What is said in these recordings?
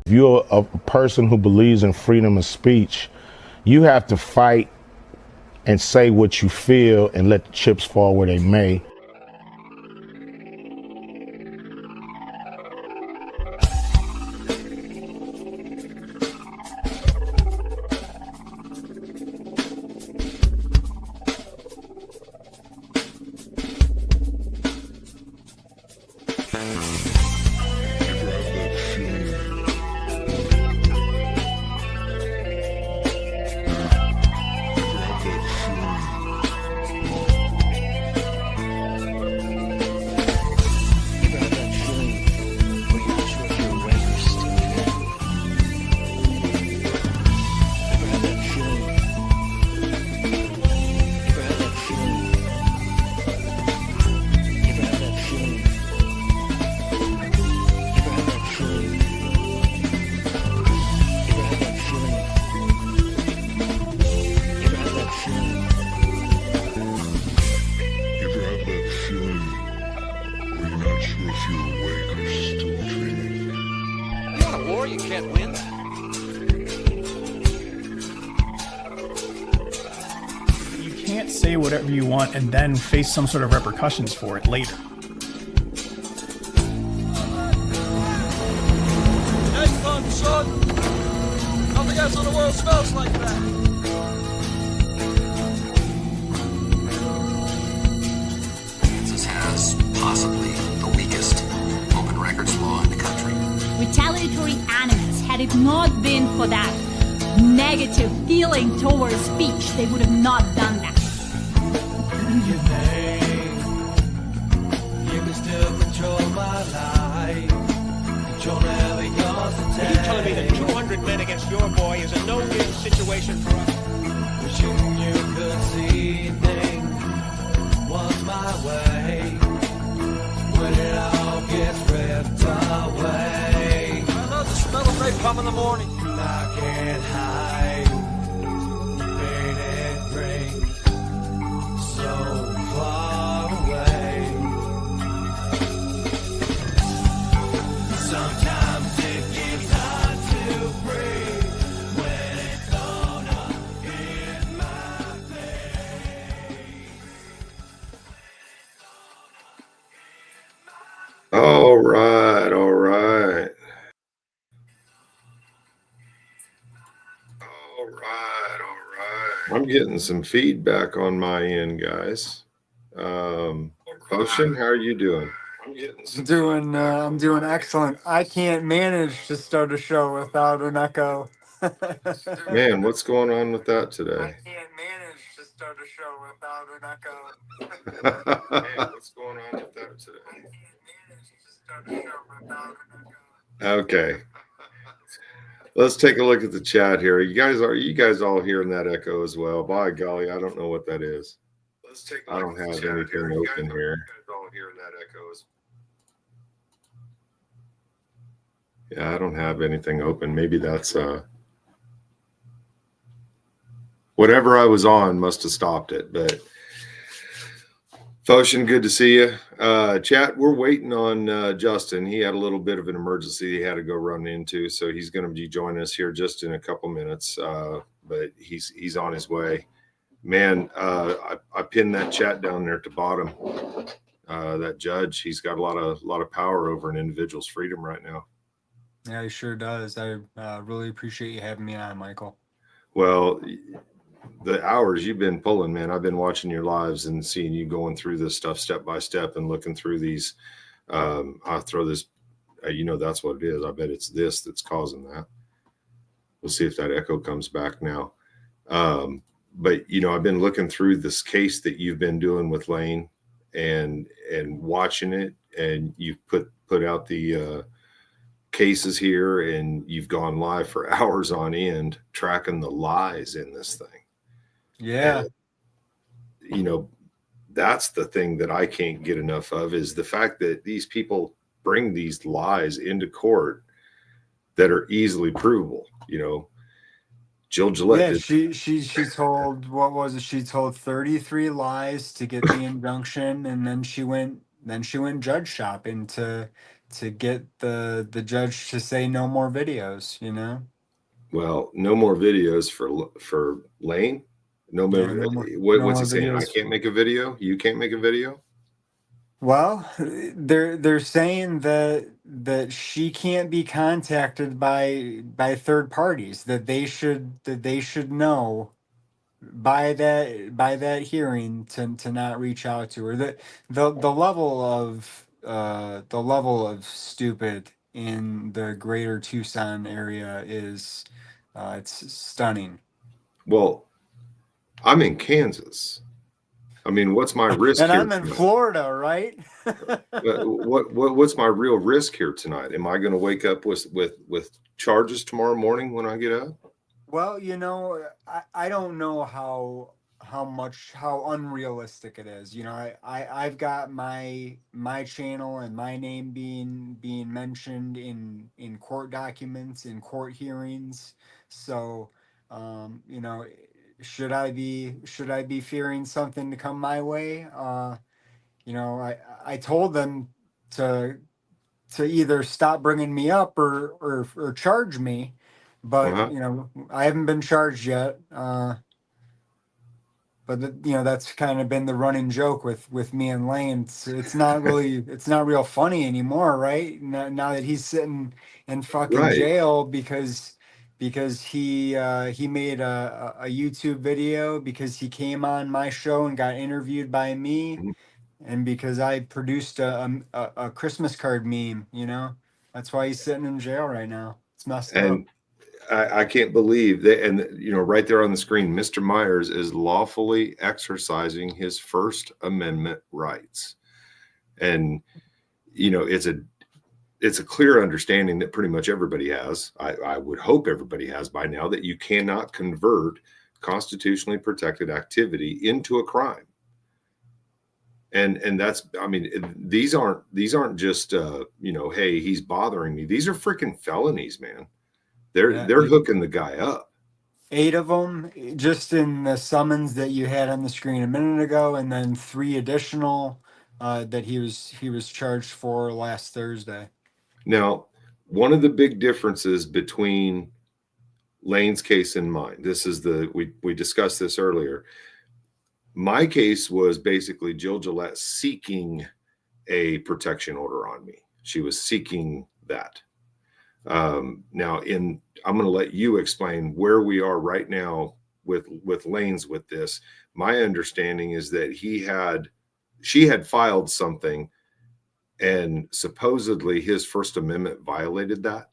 If you're a person who believes in freedom of speech, you have to fight and say what you feel and let the chips fall where they may. Whatever you want and then face some sort of repercussions for it later. Hey, fun, son! Nothing else in the world smells like that! Kansas has possibly the weakest open records law in the country. Retaliatory animus, had it not been for that negative feeling towards speech, they would have not done that. You can still control my life. You're never yours to take. Are you telling me that 200 men against your boy is a no-win situation for us? Wishing you could see things was my way. When it all gets ripped away. I love the smell of napalm in the morning. I can't hide. Pain and drink. So far away. Sometimes it gets hard to breathe when it's thrown up in my face. All right, all right. I'm getting some feedback on my end, guys. Phocion, how are you doing? I'm doing excellent. I can't manage to start a show without an echo. Man, what's going on with that I today? can't manage to start a show without an echo. Man, what's going on with that today? I can't manage to start a show without an echo. Okay. Let's take a look at the chat here. You guys all hearing that echo as well? By golly, I don't know what that is. I don't have anything open here. All hearing that echo. Yeah, I don't have anything open. Maybe that's whatever I was on must have stopped it. But Phocion, good to see you. Chat, we're waiting on Justin. He had a little bit of an emergency he had to go run into, so he's going to be joining us here just in a couple minutes. But he's on his way. Man, I pinned that chat down there at the bottom. That judge, he's got a lot of power over an individual's freedom right now. Yeah, he sure does. I really appreciate you having me on, Michael. Well, the hours you've been pulling, man, I've been watching your lives and seeing you going through this stuff step by step and looking through these. I'll throw this, that's what it is. I bet it's this that's causing that. We'll see if that echo comes back now. But, I've been looking through this case that you've been doing with Lane and watching it, and you've put out the cases here, and you've gone live for hours on end tracking the lies in this thing. Yeah. And, that's the thing that I can't get enough of, is the fact that these people bring these lies into court that are easily provable. Jill Gillett. Yeah, she told, what was it? She told 33 lies to get the injunction, and then she went judge shopping to get the judge to say no more videos, you know? Well, no more videos for Lane. No more. Yeah, no more What's he saying? I videos. can't make a video. You can't make a video. Well, they're saying that she can't be contacted by third parties, that they should know by that hearing to not reach out to her. The level of stupid in the greater Tucson area is it's stunning. Well, I'm in Kansas. I mean, what's my risk And here I'm in tonight? Florida, right? What's my real risk here tonight? Am I going to wake up with charges tomorrow morning when I get up? Well, you know, I don't know how unrealistic it is. You know, I've got my channel and my name being mentioned in court documents, in court hearings. So, you know, should I be fearing something to come my way? You know, I told them to either stop bringing me up or charge me, but Uh-huh. you know, I haven't been charged yet. But you know, that's kind of been the running joke with me and Lane. It's not really, it's not real funny anymore, right? Now that he's sitting in fucking Right. jail because he made a YouTube video because he came on my show and got interviewed by me, Mhm. and because I produced a Christmas card meme. You know, that's why he's sitting in jail right now. It's messed up. And I can't believe that. And right there on the screen, Mr. Myers is lawfully exercising his First Amendment rights. And it's a clear understanding that pretty much everybody has. I would hope everybody has by now, that you cannot convert constitutionally protected activity into a crime. And that's, I mean, these aren't just hey, he's bothering me. These are freaking felonies, man. They're Yeah, hooking the guy up. 8 of them just in the summons that you had on the screen a minute ago, and then 3 additional that he was charged for last Thursday. Now, one of the big differences between Lane's case and mine, we discussed this earlier. My case was basically Jill Gillette seeking a protection order on me. She was seeking that. Now, I'm going to let you explain where we are right now with Lane's with this. My understanding is that she had filed something, and supposedly his First Amendment violated that.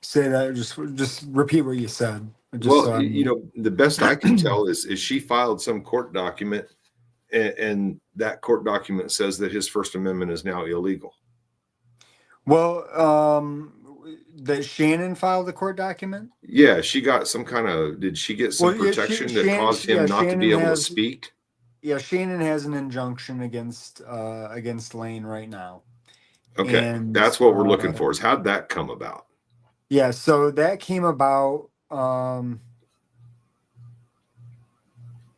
Say that, just repeat what you said. Just Well, so I'm the best I can tell is she filed some court document, and that court document says that his First Amendment is now illegal. well, that Shannon filed the court document. Yeah, she got some kind of. Did she get some Well, yeah, protection that caused him not to be able to speak? Yeah, Shannon has an injunction against Lane right now. Okay, And that's what we're looking for. Is how'd that come about? yeah, so that came about.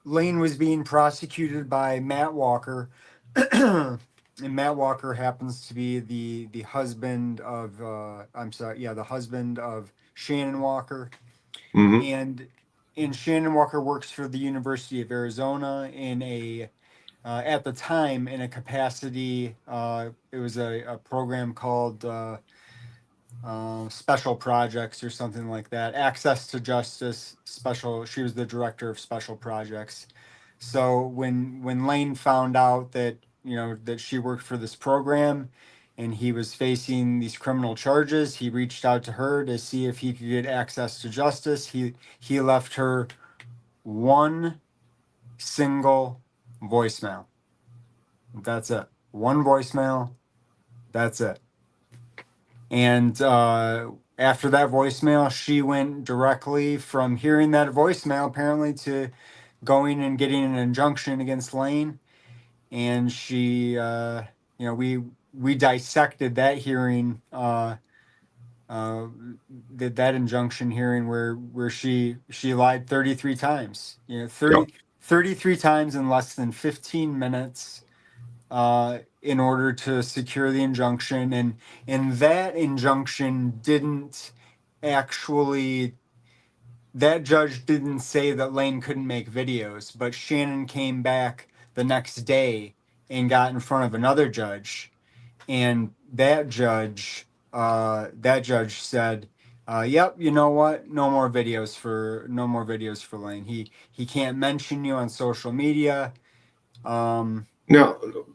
Lane was being prosecuted by Matt Walker, and Matt Walker happens to be the husband of the husband of Shannon Walker, Mm-hmm. and Shannon Walker works for the University of Arizona in a at the time in a capacity. It was a program called special projects or something like that. Access to Justice Special. She was the director of special projects. So when Lane found out that that she worked for this program, and he was facing these criminal charges, he reached out to her to see if he could get access to justice. He left her one single voicemail. That's it. One voicemail. That's it. And after that voicemail, she went directly from hearing that voicemail, apparently, to going and getting an injunction against Lane. And she, we dissected that hearing, that injunction hearing where she lied 33 times. 33 times in less than 15 minutes. in order to secure the injunction, and that injunction didn't actually. That judge didn't say that Lane couldn't make videos, but Shannon came back the next day and got in front of another judge, and that judge said, "Yep, you know what? No more videos for Lane. He can't mention you on social media." Now,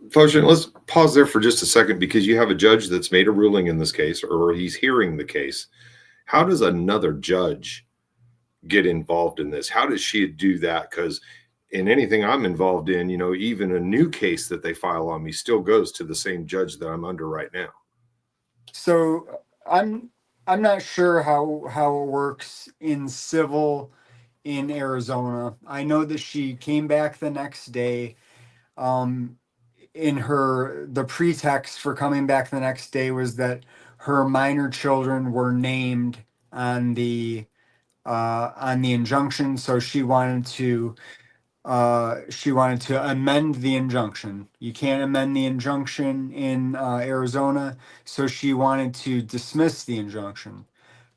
Phocion, let's pause there for just a second, because you have a judge that's made a ruling in this case, or he's hearing the case. How does another judge get involved in this? How does she do that? Because in anything I'm involved in, even a new case that they file on me still goes to the same judge that I'm under right now. So I'm not sure how it works in civil in Arizona. I know that she came back the next day. The pretext for coming back the next day was that her minor children were named on the injunction, so she wanted to amend the injunction. You can't amend the injunction in Arizona, so she wanted to dismiss the injunction.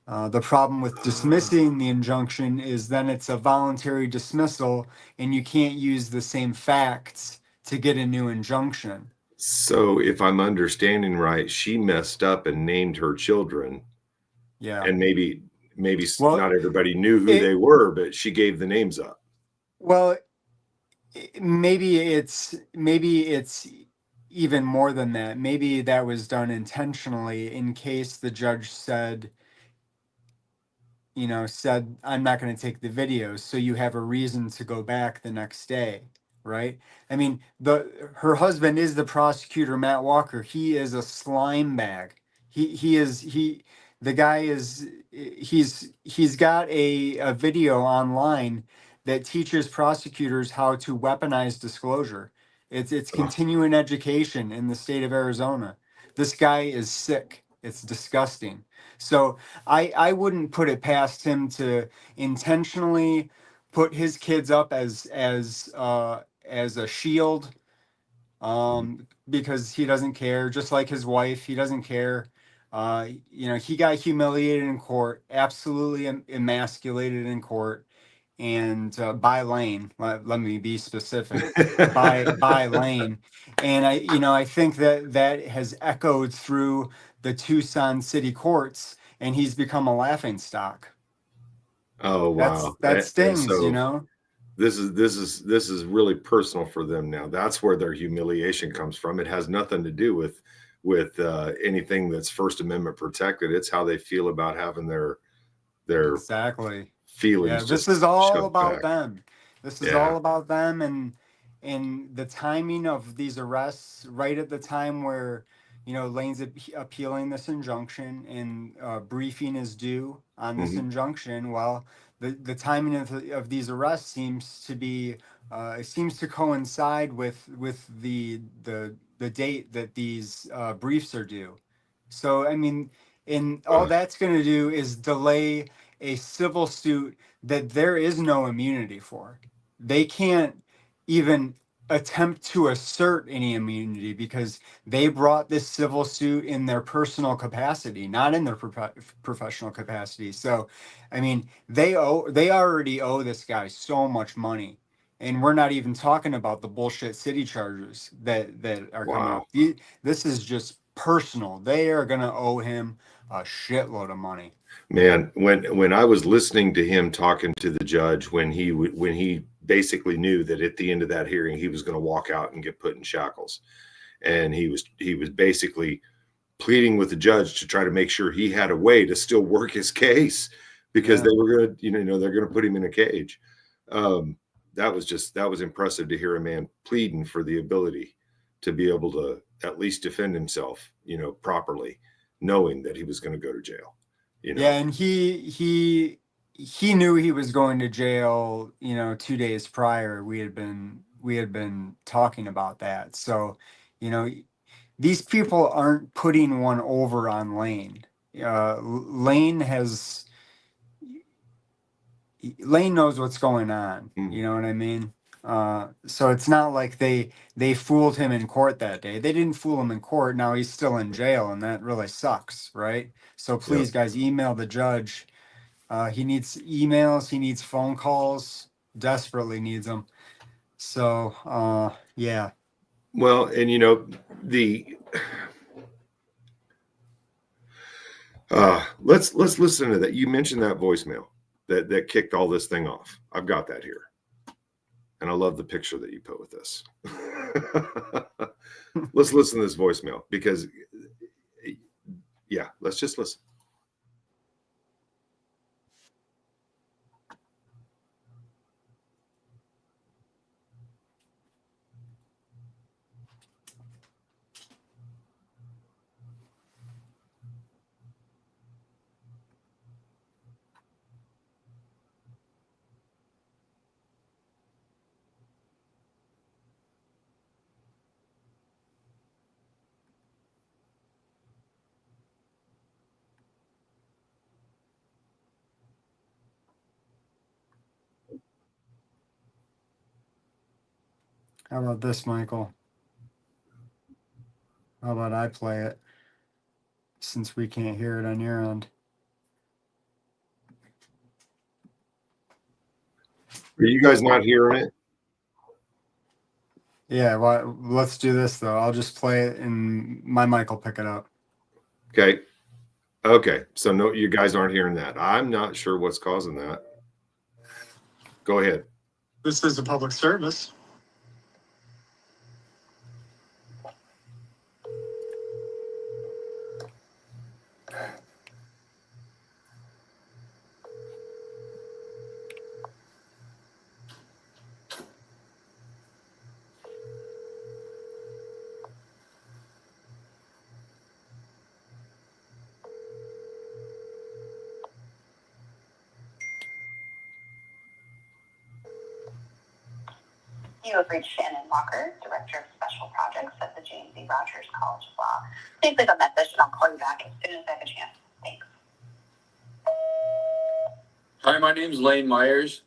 The problem with dismissing the injunction is then it's a voluntary dismissal, and you can't use the same facts to get a new injunction. So if I'm understanding right, she messed up and named her children. Yeah. And maybe Well, not everybody knew who they were, but she gave the names up. Well, maybe it's even more than that. Maybe that was done intentionally in case the judge said, I'm not going to take the videos, so you have a reason to go back the next day, right? I mean, her husband is the prosecutor, Matt Walker. He is a slime bag. The guy is, he's got a video online that teaches prosecutors how to weaponize disclosure. It's continuing education in the state of Arizona. This guy is sick. It's disgusting. So I wouldn't put it past him to intentionally put his kids up as a shield, because he doesn't care. Just like his wife, he doesn't care. He got humiliated in court, absolutely emasculated in court, and by Lane. Let me be specific. by Lane, and I think that has echoed through the Tucson city courts, and he's become a laughingstock. Oh wow, That stings, so this is really personal for them now. That's where their humiliation comes from. It has nothing to do with anything that's First Amendment protected. It's how they feel about having their Exactly. feelings. Yeah, this just is all shoved about back. them. This is Yeah. all about them, and the timing of these arrests, right at the time where Lane's appealing this injunction, and briefing is due on this Mhm. injunction. Well, the timing of these arrests seems to be it seems to coincide with the date that these briefs are due. So I mean, and all that's going to do is delay a civil suit that there is no immunity for. They can't even attempt to assert any immunity because they brought this civil suit in their personal capacity, not in their professional capacity. So, I mean, they already owe this guy so much money. And we're not even talking about the bullshit city charges that are coming Wow. up. This is just personal. They are going to owe him a shitload of money. Man, when I was listening to him talking to the judge, when he basically knew that at the end of that hearing he was going to walk out and get put in shackles, and he was basically pleading with the judge to try to make sure he had a way to still work his case, because they were going to they're going to put him in a cage. That was impressive to hear a man pleading for the ability to be able to at least defend himself, properly, knowing that he was going to go to jail. Yeah, and he knew he was going to jail, 2 days prior. We had been talking about that. So, these people aren't putting one over on Lane. Lane knows what's going on. You know what I mean? So it's not like they fooled him in court that day. They didn't fool him in court. Now he's still in jail, and that really sucks, right? So please, guys, email the judge. He needs emails. He needs phone calls. Desperately needs them. So yeah. Well, and you know, let's listen to that. You mentioned that voicemail that kicked all this thing off. I've got that here. And I love the picture that you put with this. Let's listen to this voicemail because, yeah, let's just listen. How about this, Michael? How about I play it since we can't hear it on your end? Are you guys not hearing it? Yeah, well, let's do this though. I'll just play it and my mic will pick it up. Okay. Okay. So no, you guys aren't hearing that. I'm not sure what's causing that. Go ahead. This is a public service. You have reached Shannon Walker, Director of Special Projects at the James E. Rogers College of Law. Please leave a message and I'll call you back as soon as I have a chance. Thanks. Hi, my name is Lane Myers,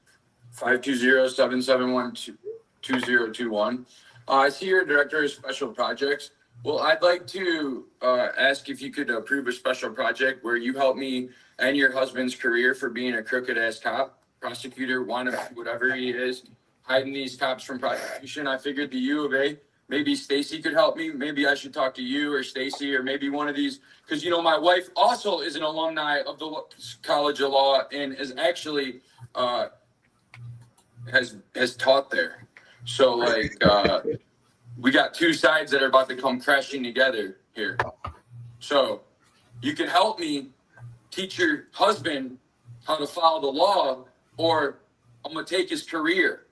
520-771-2021. I see you're Director of Special Projects. Well, I'd like to ask if you could approve a special project where you help me end your husband's career for being a crooked-ass cop, prosecutor, wannabe, whatever he is, hiding these cops from prosecution. I figured the U of A, maybe Stacy could help me. Maybe I should talk to you or Stacy or maybe one of these. Because, you know, my wife also is an alumni of the College of Law and is actually has taught there. So, like, we got two sides that are about to come crashing together here. So you can help me teach your husband how to follow the law, or I'm going to take his career.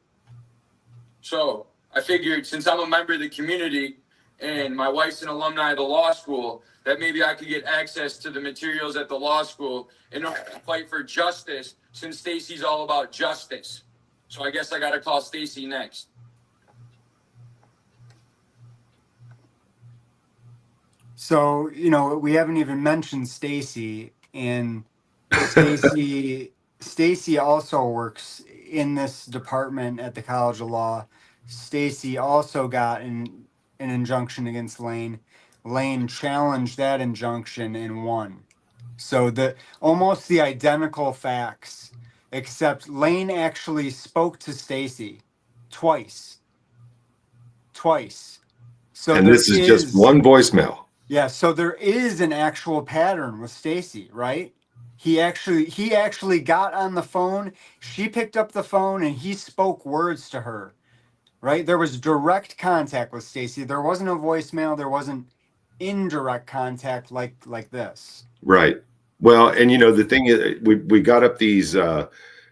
So I figured since I'm a member of the community and my wife's an alumni of the law school, that maybe I could get access to the materials at the law school in order to fight for justice, since Stacy's all about justice. So I guess I got to call Stacy next. So, you know, we haven't even mentioned Stacy, and Stacy also works in this department at the College of Law. Stacy also got an injunction against Lane. Lane challenged that injunction and won. So almost the identical facts, except Lane actually spoke to Stacy twice. So And this is just one voicemail. Yeah, so there is an actual pattern with Stacy, right? He actually got on the phone. She picked up the phone and he spoke words to her. Right? There was direct contact with Stacy. There wasn't a voicemail, there wasn't indirect contact like this. Right. Well, and you know, the thing is, we got up these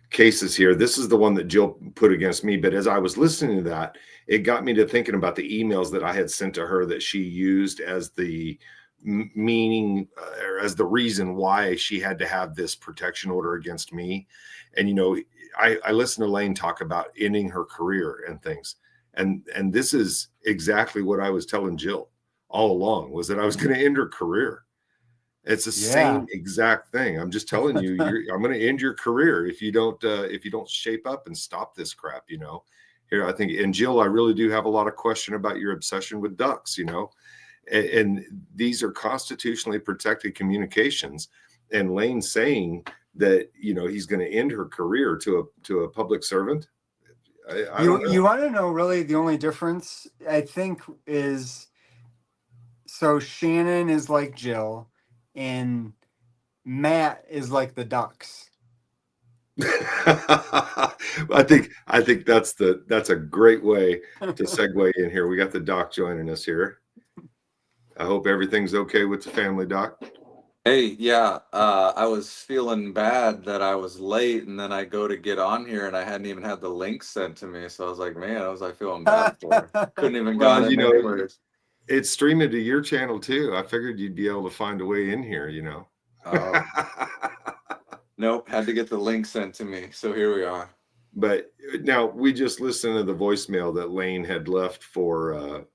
cases here. This is the one that Jill put against me, but as I was listening to that, it got me to thinking about the emails that I had sent to her that she used as the meaning or as the reason why she had to have this protection order against me. And, you know, I listened to Lane talk about ending her career and things. And this is exactly what I was telling Jill all along, was that I was going to end her career. It's the same exact thing. I'm just telling you, I'm going to end your career if you don't shape up and stop this crap, you know. here, I think, and Jill, I really do have a lot of question about your obsession with ducks, and these are constitutionally protected communications. And Lane saying that, he's going to end her career to a public servant. I don't know. You want to know really the only difference, I think, is so Shannon is like Jill and Matt is like the ducks. I think that's a great way to segue in here. We got the doc joining us here. I hope everything's okay with the family, Doc. Hey, yeah, I was feeling bad that I was late, and then I go to get on here, and I hadn't even had the link sent to me. So I was like, man, what was I feeling bad for? Couldn't even Well, got in anyways. It's streaming to your channel too. I figured you'd be able to find a way in here, Nope, had to get the link sent to me. So here we are. But now we just listened to the voicemail that Lane had left for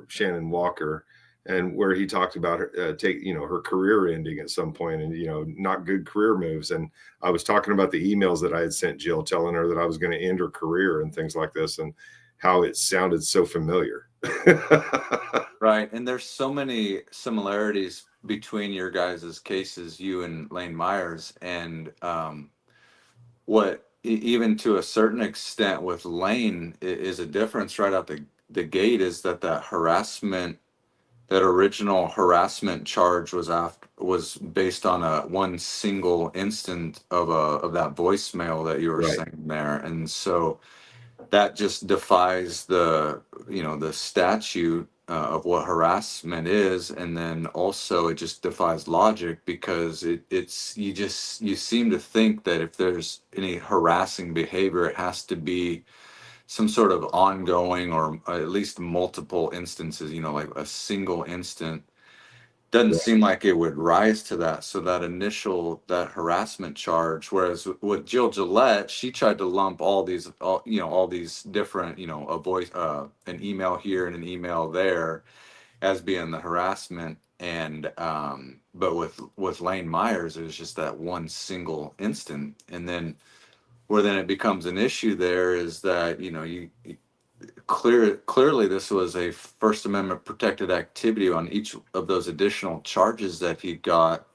Shannon Walker, and where he talked about her her career ending at some point, and not good career moves. And I was talking about the emails that I had sent Jill, telling her that I was going to end her career and things like this, and how it sounded so familiar. Right, and there's so many similarities between your guys' cases, you and Lane Myers, and what even to a certain extent with Lane is a difference right out the gate is that that original harassment charge was based on one single instant of that voicemail that you were saying there, and so that just defies the statute of what harassment is, and then also it just defies logic, because you seem to think that if there's any harassing behavior, it has to be some sort of ongoing or at least multiple instances, like a single instant. Doesn't seem like it would rise to that. So that harassment charge, whereas with Jill Gillett, she tried to lump all these different, a voice, an email here and an email there as being the harassment. And, but with Lane Myers, it was just that one single instant. And then where then it becomes an issue there is that, clearly this was a First Amendment protected activity on each of those additional charges that he got,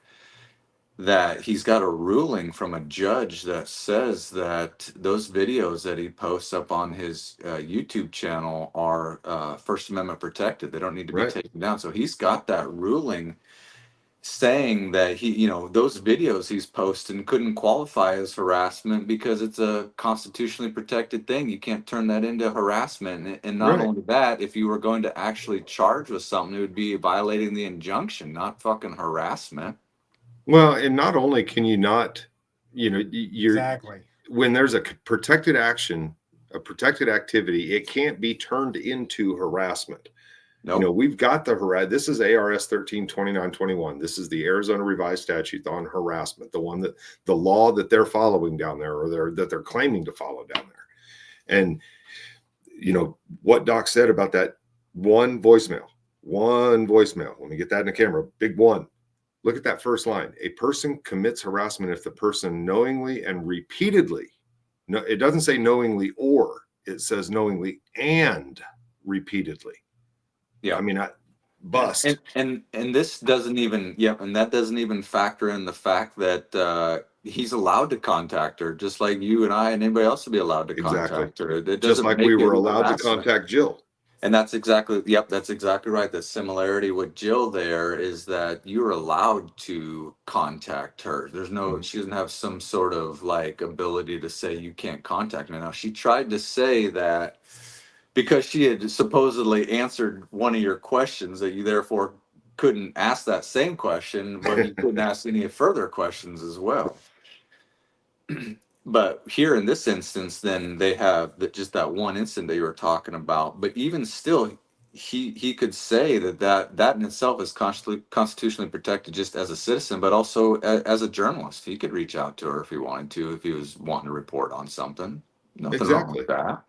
that he's got a ruling from a judge that says that those videos that he posts up on his YouTube channel are First Amendment protected. They don't need to be taken down. So he's got that ruling saying that those videos he's posting couldn't qualify as harassment because it's a constitutionally protected thing. You can't turn that into harassment. And not only that, if you were going to actually charge with something, it would be violating the injunction, not fucking harassment. Well, and not only can you not, Exactly. When there's a protected action, a protected activity, it can't be turned into harassment. Nope. We've got this is ARS 132921. This is the Arizona revised statute on harassment, the law that they're following down there, or that they're claiming to follow down there. And what Doc said about that one voicemail. Let me get that in the camera. Big one. Look at that first line. A person commits harassment if the person knowingly and repeatedly, no, it doesn't say knowingly or, it says knowingly and repeatedly. Yeah, I mean, bust. And this doesn't even, and that doesn't even factor in the fact that he's allowed to contact her, just like you and I and anybody else would be allowed to contact her. It just like we were allowed to contact Jill. And that's exactly right. The similarity with Jill there is that you're allowed to contact her. There's she doesn't have some sort of ability to say you can't contact me. Now, she tried to say that because she had supposedly answered one of your questions, that you therefore couldn't ask that same question, but you couldn't ask any further questions as well. But here in this instance, then they have just that one instant that you were talking about. But even still, he could say that in itself is constitutionally protected just as a citizen, but also as a journalist. He could reach out to her if he wanted to, if he was wanting to report on something. Nothing wrong with that.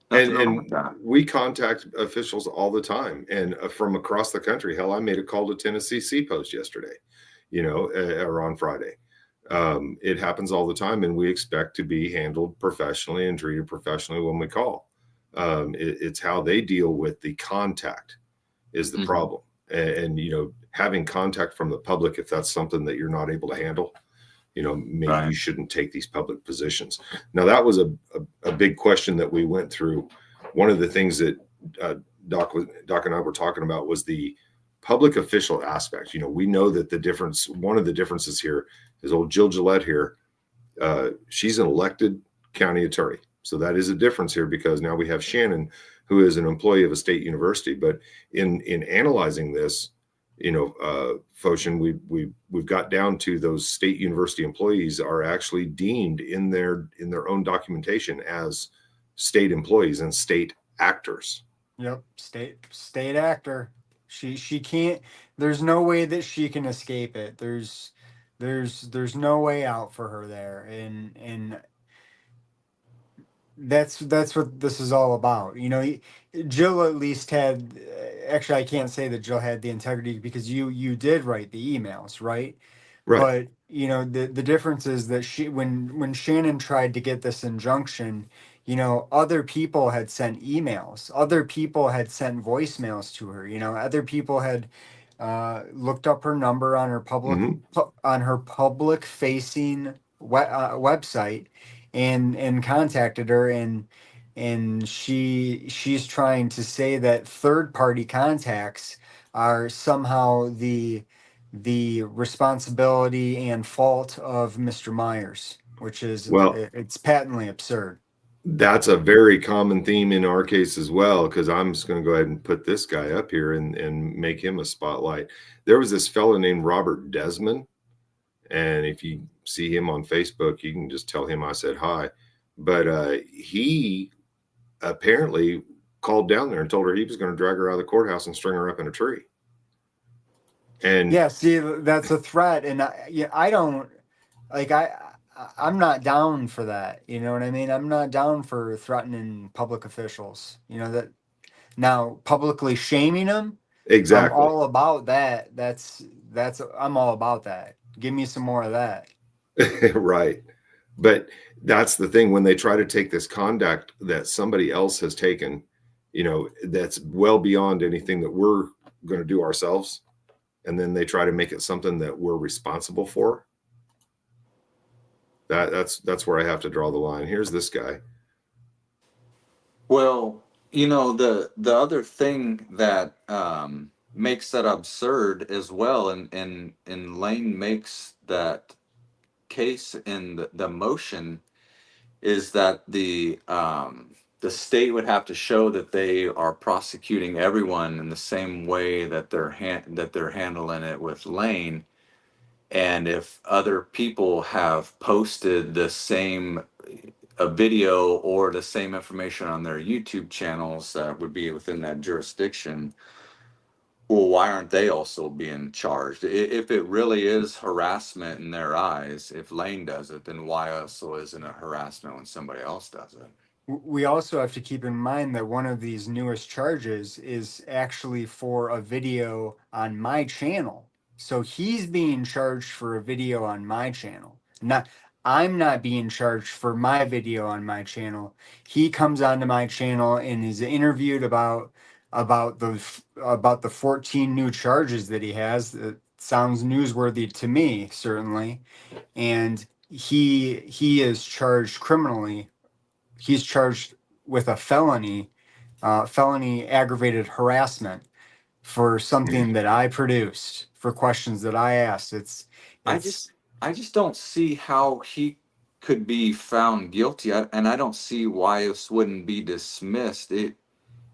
And we contact officials all the time, and from across the country. Hell, I made a call to Tennessee Seapost yesterday, or on Friday. It happens all the time, and we expect to be handled professionally and treated professionally when we call. It's how they deal with the contact is the problem. And, you know, having contact from the public, if that's something that you're not able to handle, you know, maybe you shouldn't take these public positions. Now, that was a big question that we went through. One of the things that Doc and I were talking about was the public official aspect. You know, we know that one of the differences here is old Jill Gillett here. She's an elected county attorney. So that is a difference here, because now we have Shannon, who is an employee of a state university. But in analyzing this, you know, Phocion, we've got down to those state university employees are actually deemed in their own documentation as state employees and state actors. Yep, state actor. She can't. There's no way that she can escape it. There's no way out for her there, and that's what this is all about. You know, Jill at least had. Actually, I can't say that Jill had the integrity, because you did write the emails, right? Right. But you know, the difference is that when Shannon tried to get this injunction, you know, other people had sent emails, other people had sent voicemails to her. You know, other people had looked up her number on her public facing website and contacted her, and she's trying to say that third party contacts are somehow the responsibility and fault of Mr. Myers, which is, it's patently absurd. That's a very common theme in our case as well, because I'm just going to go ahead and put this guy up here and make him a spotlight. There was this fellow named Robert Desmond, and if you see him on Facebook, you can just tell him I said hi. But he apparently called down there and told her he was going to drag her out of the courthouse and string her up in a tree. And yeah, see, that's a threat, and I don't like I'm not down for that. You know what I mean? I'm not down for threatening public officials. You know, that now publicly shaming them. Exactly. I'm all about that. I'm all about that. Give me some more of that. Right. But that's the thing, when they try to take this conduct that somebody else has taken, you know, that's well beyond anything that we're going to do ourselves, and then they try to make it something that we're responsible for. That's where I have to draw the line. Here's this guy. Well, you know, the other thing that makes that absurd as well, and Lane makes that case in the motion, is that the state would have to show that they are prosecuting everyone in the same way that they're handling it with Lane. And if other people have posted the same a video or the same information on their YouTube channels that would be within that jurisdiction, well, why aren't they also being charged? If it really is harassment in their eyes, if Lane does it, then why also isn't it harassment when somebody else does it? We also have to keep in mind that one of these newest charges is actually for a video on my channel. So he's being charged for a video on my channel. I'm not being charged for my video on my channel. He comes onto my channel and is interviewed about the 14 new charges that he has. It sounds newsworthy to me, certainly. And he is charged criminally. He's charged with a felony aggravated harassment for something that I produced, for questions that I asked. I just don't see how he could be found guilty, and I don't see why this wouldn't be dismissed.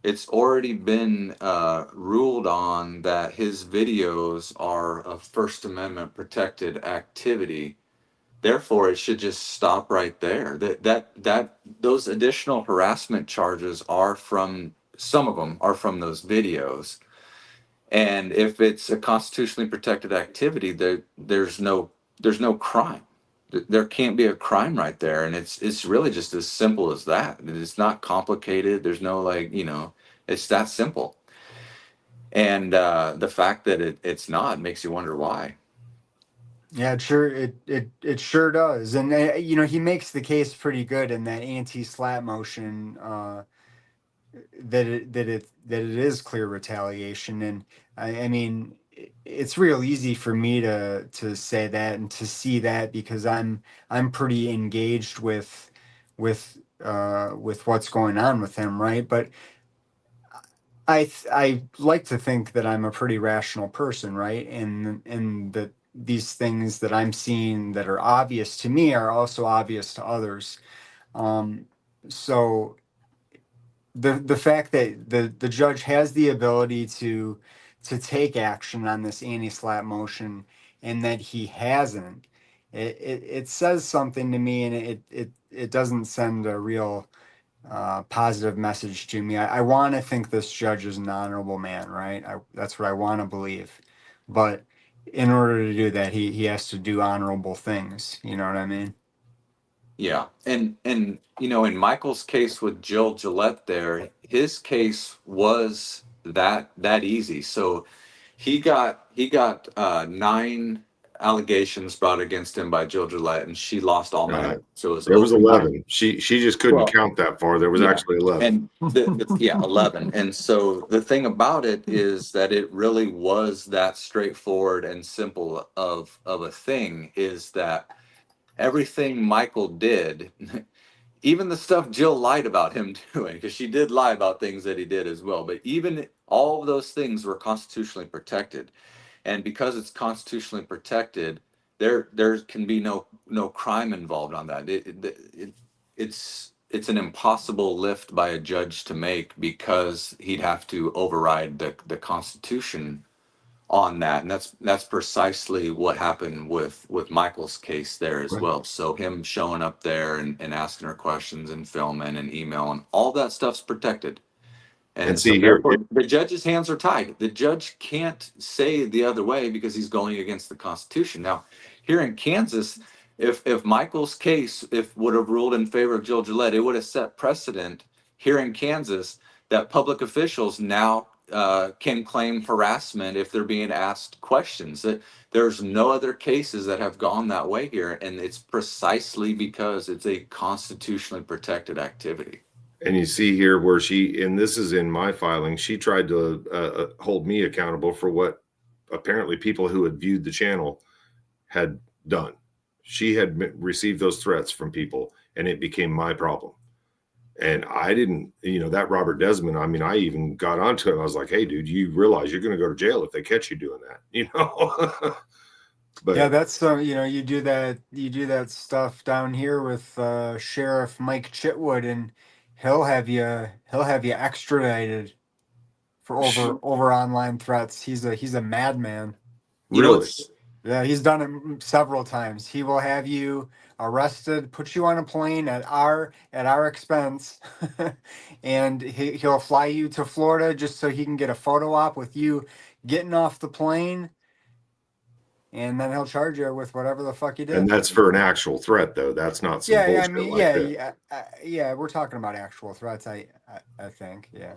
It's already been ruled on that his videos are a First Amendment protected activity. Therefore, it should just stop right there. That those additional harassment charges are from, some of them are from those videos. And if it's a constitutionally protected activity, there's no crime. There can't be a crime right there, and it's really just as simple as that. It's not complicated. There's no it's that simple. And the fact that it's not makes you wonder why. Yeah, it sure does. And he makes the case pretty good in that anti-slap motion that it is clear retaliation. And I mean, it's real easy for me to say that and to see that, because I'm pretty engaged with what's going on with him, right? But I like to think that I'm a pretty rational person, right? And that these things that I'm seeing that are obvious to me are also obvious to others. So the fact that the judge has the ability to take action on this anti-SLAPP motion, and that he hasn't, it says something to me, and it doesn't send a real positive message to me. I want to think this judge is an honorable man, right? That's what I want to believe. But in order to do that, he has to do honorable things. You know what I mean? Yeah, and you know, in Michael's case with Gillett, there, his case was that easy. So he got 9 allegations brought against him by Gillett, and she lost all 9. So it was There was over 11. She just couldn't Well, count that far. There was yeah, actually 11. and yeah, 11. And so the thing about it is that it really was that straightforward and simple of a thing, is that everything Michael did, even the stuff Jill lied about him doing, because she did lie about things that he did as well, but even all of those things were constitutionally protected. And because it's constitutionally protected, there can be no crime involved on that. It's an impossible lift by a judge to make, because he'd have to override the Constitution on that, and that's precisely what happened with Michael's case there as Right. well. So him showing up there and asking her questions and filming and emailing, all that stuff's protected. And So see here, therefore the judge's hands are tied. The judge can't say the other way, because he's going against the Constitution. Now, here in Kansas, if Michael's case would have ruled in favor of Jill Gillett, it would have set precedent here in Kansas that public officials now can claim harassment if they're being asked questions. That there's no other cases that have gone that way here, and it's precisely because it's a constitutionally protected activity. and you see here where and this is in my filing, she tried to hold me accountable for what apparently people who had viewed the channel had done. She had received those threats from people, and it became my problem. And I didn't, that Robert Desmond, I mean, I even got onto him. I was like, hey, dude, you realize you're going to go to jail if they catch you doing that, But yeah, that's you do that stuff down here with Sheriff Mike Chitwood, and he'll have you extradited for over online threats. He's a madman. really, Yeah, he's done it several times. He will have you arrested, put you on a plane at our expense, and he'll fly you to Florida just so he can get a photo op with you getting off the plane, and then he'll charge you with whatever the fuck you did. and that's for an actual threat, though. That's not some bullshit. I mean, like yeah, we're talking about actual threats. I think, yeah.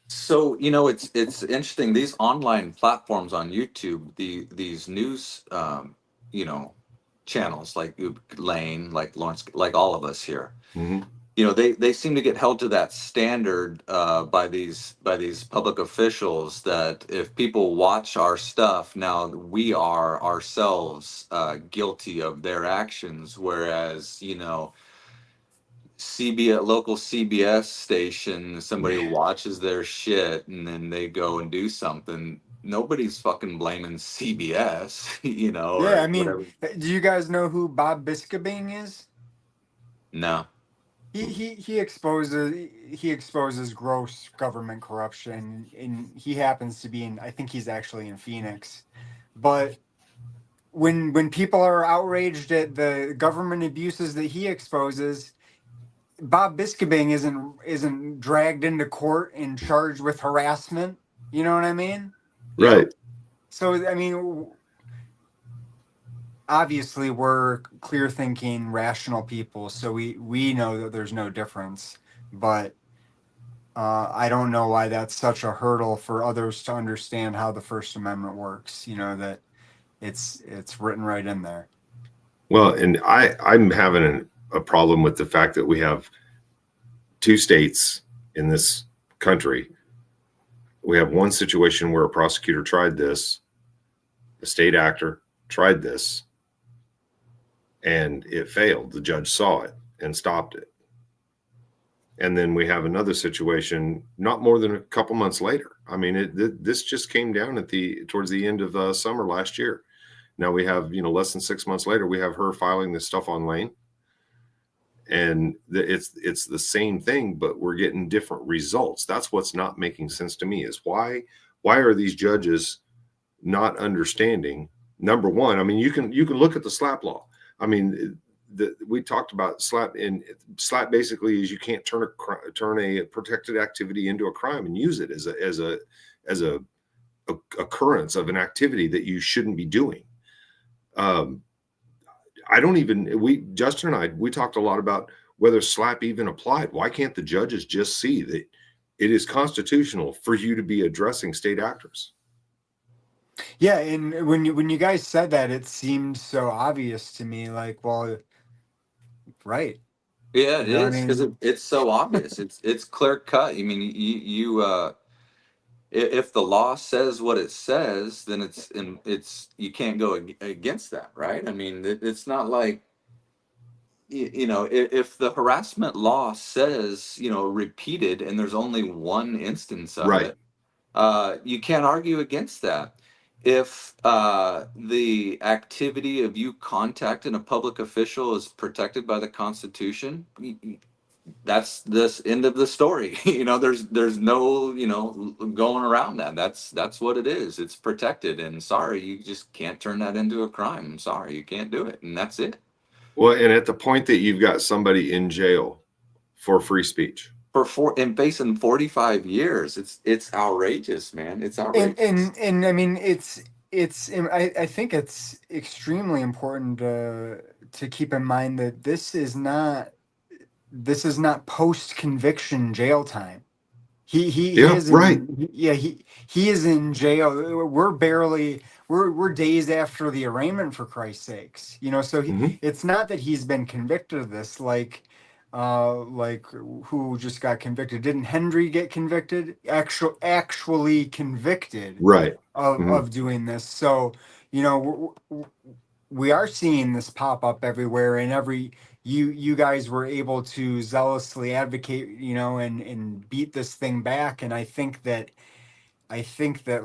So it's interesting, these online platforms on YouTube, these news channels like Lane, like Lawrence, like all of us here. Mhm. They seem to get held to that standard by these public officials, that if people watch our stuff, now we are ourselves guilty of their actions, whereas local CBS station, somebody watches their shit and then they go and do something, nobody's fucking blaming CBS, Yeah, I mean, whatever. do you guys know who Bob Biscabing is? No. He exposes gross government corruption, and he happens to be I think he's actually in Phoenix. But when people are outraged at the government abuses that he exposes, Bob Biscabing isn't dragged into court and charged with harassment. You know what I mean? Right. So I mean, obviously we're clear thinking, rational people, so we know that there's no difference. But I don't know why that's such a hurdle for others to understand how the First Amendment works. That it's written right in there. Well, and I'm having a problem with the fact that we have 2 states in this country. We have one situation where a prosecutor tried this, a state actor tried this, and it failed. The judge saw it and stopped it. And then we have another situation not more than a couple months later. I mean, this just came down towards the end of summer last year. Now we have, less than 6 months later, we have her filing this stuff on Lane. And it's the same thing, but we're getting different results. That's what's not making sense to me, is why are these judges not understanding? Number one, I mean, you can look at the SLAPP law. I mean, we talked about SLAPP, and SLAPP basically is you can't turn a protected activity into a crime and use it as a occurrence of an activity that you shouldn't be doing. Justin and I, we talked a lot about whether SLAPP even applied. Why can't the judges just see that it is constitutional for you to be addressing state actors? Yeah, and when you guys said that, it seemed so obvious to me. Like, well, right. Yeah, it You know what is, I because mean? it's so obvious. It's clear cut. I mean, if the law says what it says, then it's you can't go against that, right? I mean, it's not like if the harassment law says repeated and there's only one instance of Right. it, you can't argue against that. If the activity of you contacting a public official is protected by the Constitution, that's this end of the story. There's no going around that. That's what it is. It's protected, and sorry, you just can't turn that into a crime. I'm sorry, you can't do it, and that's it. Well, and at the point that you've got somebody in jail for free speech And facing 45 years, it's outrageous, man. It's outrageous. And I mean, I think it's extremely important to keep in mind that this is not post conviction jail time. He is right. he is in jail. We're days after the arraignment, for Christ's sakes. So it's not that he's been convicted of this, like who just got convicted. Didn't Hendry get convicted? Actually convicted, right, of doing this. So we are seeing this pop up everywhere, and you guys were able to zealously advocate, and beat this thing back. And I think that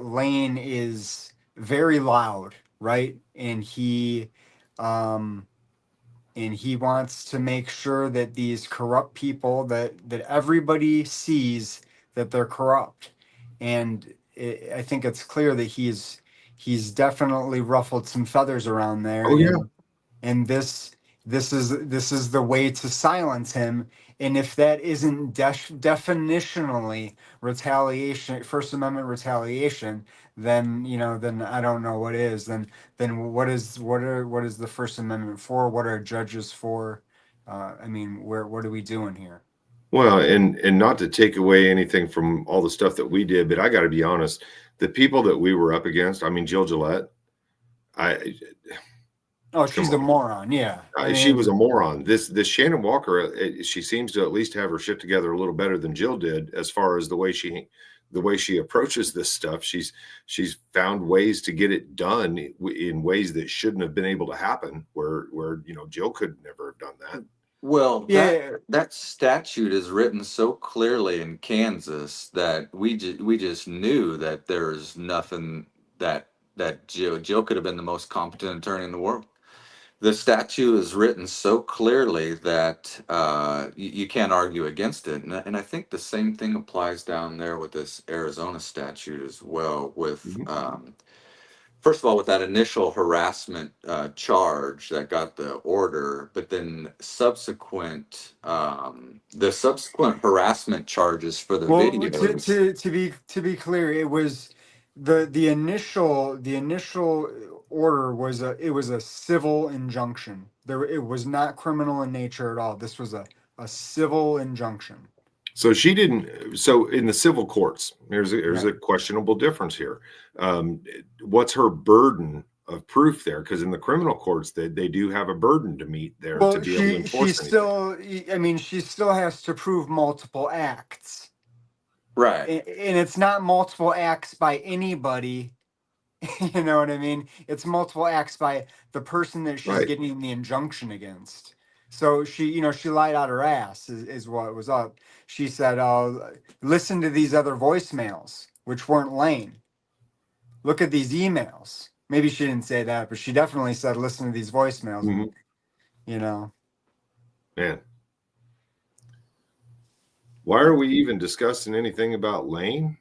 Lane is very loud, right? And he wants to make sure that these corrupt people, that everybody sees that they're corrupt. And I think it's clear that he's definitely ruffled some feathers around there. Oh, yeah. And this is the way to silence him. And if that isn't definitionally retaliation, First Amendment retaliation, then I don't know what is. Then what is the First Amendment for? What are judges for? I mean, what are we doing here? Well, and not to take away anything from all the stuff that we did, but I got to be honest, the people that we were up against, I mean, Jill Gillett, she's a moron. Yeah. She was a moron. This Shannon Walker, she seems to at least have her shit together a little better than Jill did, as far as the way she approaches this stuff. She's found ways to get it done in ways that shouldn't have been able to happen, where Jill could never have done that. Well, that statute is written so clearly in Kansas that we just knew that there's nothing that Jill could have been the most competent attorney in the world. The statute is written so clearly that you can't argue against it. And I think the same thing applies down there with this Arizona statute as well, with first of all, with that initial harassment charge that got the order, but then the subsequent harassment charges for the videos. To be clear, it was the initial order was a civil injunction. It was not criminal in nature at all. This was a civil injunction. So she didn't. So in the civil courts, there's a questionable difference here. What's her burden of proof there? Because in the criminal courts, they do have a burden to meet there to be able to enforce anything. She still has to prove multiple acts. Right. And it's not multiple acts by anybody. You know what I mean? It's multiple acts by the person that she's Right. getting the injunction against. So she, you know, she lied out her ass is what was up. She said, listen to these other voicemails, which weren't Lane. Look at these emails. Maybe she didn't say that, but she definitely said, listen to these voicemails. Mhm. You know, Man. Why are we even discussing anything about Lane?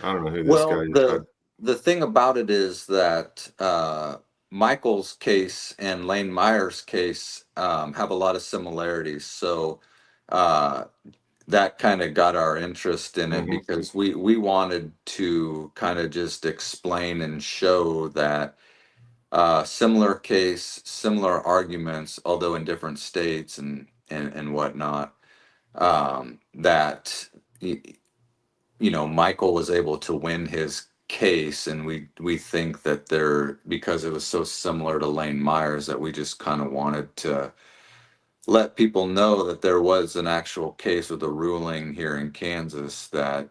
I don't know who this guy Well, is. the thing about it is that Michael's case and Lane Meyer's case have a lot of similarities. So uh, that kind of got our interest in it because we wanted to kind of just explain and show that similar case, similar arguments, although in different states and whatnot, that you know, Michael was able to win his case, and we think that there, because it was so similar to Lane Myers, that we just kind of wanted to let people know that there was an actual case with a ruling here in Kansas that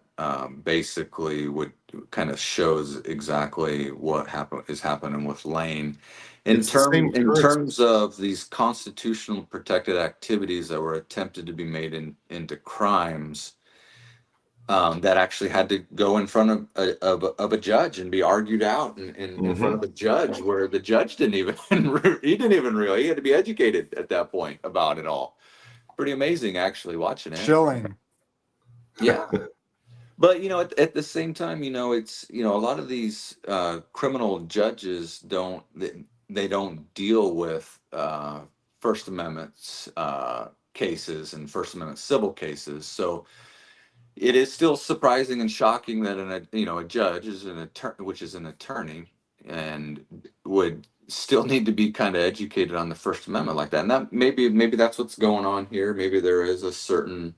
basically would kind of shows exactly what is happening with Lane It's the same in occurrence. terms of these constitutional protected activities that were attempted to be made into crimes that actually had to go in front of a judge and be argued out in front of a judge, where the judge didn't even he didn't even really, he had to be educated at that point about it all. Pretty amazing, actually, watching it. chilling. Yeah. But you know, at the same time, you know, it's, you know, a lot of these criminal judges they don't deal with First Amendment cases and First Amendment civil cases. So it is still surprising and shocking that a judge is an attorney, which is an attorney, and would still need to be kind of educated on the First Amendment like that. And that maybe that's what's going on here. Maybe there is a certain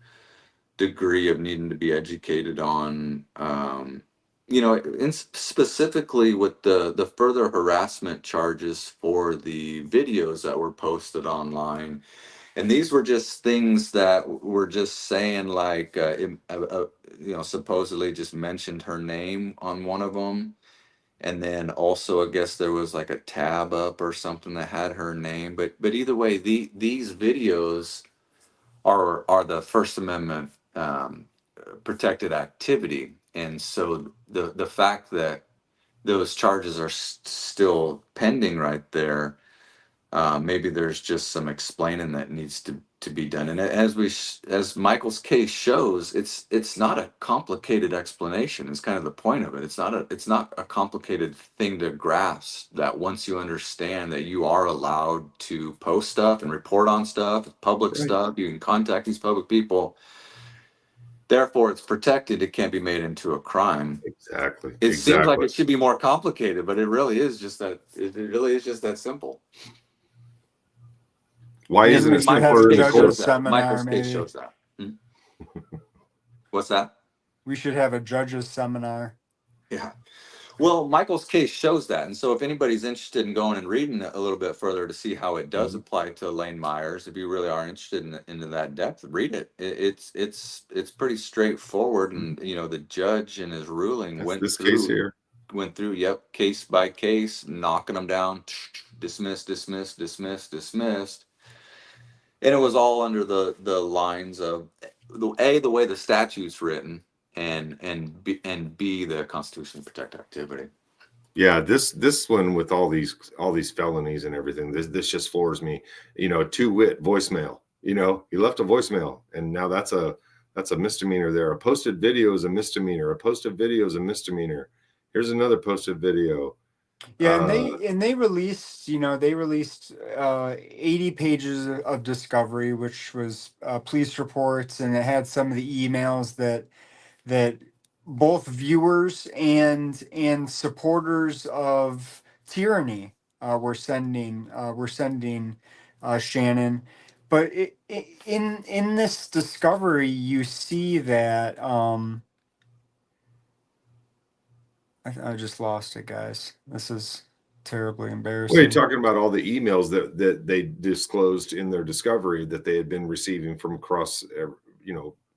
degree of needing to be educated on, specifically with the further harassment charges for the videos that were posted online. And these were just things that were just saying, like, supposedly just mentioned her name on one of them. And then also, I guess there was like a tab up or something that had her name. But either way, these videos are the First Amendment protected activity. And so the fact that those charges are still pending right there, maybe there's just some explaining that needs to be done. And as Michael's case shows, it's not a complicated explanation. It's kind of the point of it. It's not a complicated thing to grasp, that once you understand that you are allowed to post stuff and report on stuff, public stuff, you can contact these public people. Therefore, it's protected. It can't be made into a crime. Exactly. It seems like it should be more complicated, but it really is just that. It really is just that simple. Why isn't it simpler in the court? Michael's case shows that. What's that? We should have a judge's seminar. Yeah. Well, Michael's case shows that. And so if anybody's interested in going and reading a little bit further to see how it does apply to Lane Myers, if you really are interested into that depth, read it. It's pretty straightforward. And, you know, the judge in his ruling went through, case by case, knocking them down, dismissed. And it was all under the lines of the way the statute's written, and B, the constitutionally protected activity. Yeah, this one with all these felonies and everything, this just floors me. You know, to-wit voicemail. You know, he left a voicemail, and now that's a misdemeanor there. A posted video is a misdemeanor. A posted video is a misdemeanor. Here's another posted video. Yeah, and they released 80 pages of discovery, which was police reports, and it had some of the emails that both viewers and supporters of tyranny were sending Shannon. But in this discovery, you see that I just lost it, guys. This is terribly embarrassing. Well, you're talking about all the emails that they disclosed in their discovery that they had been receiving from across,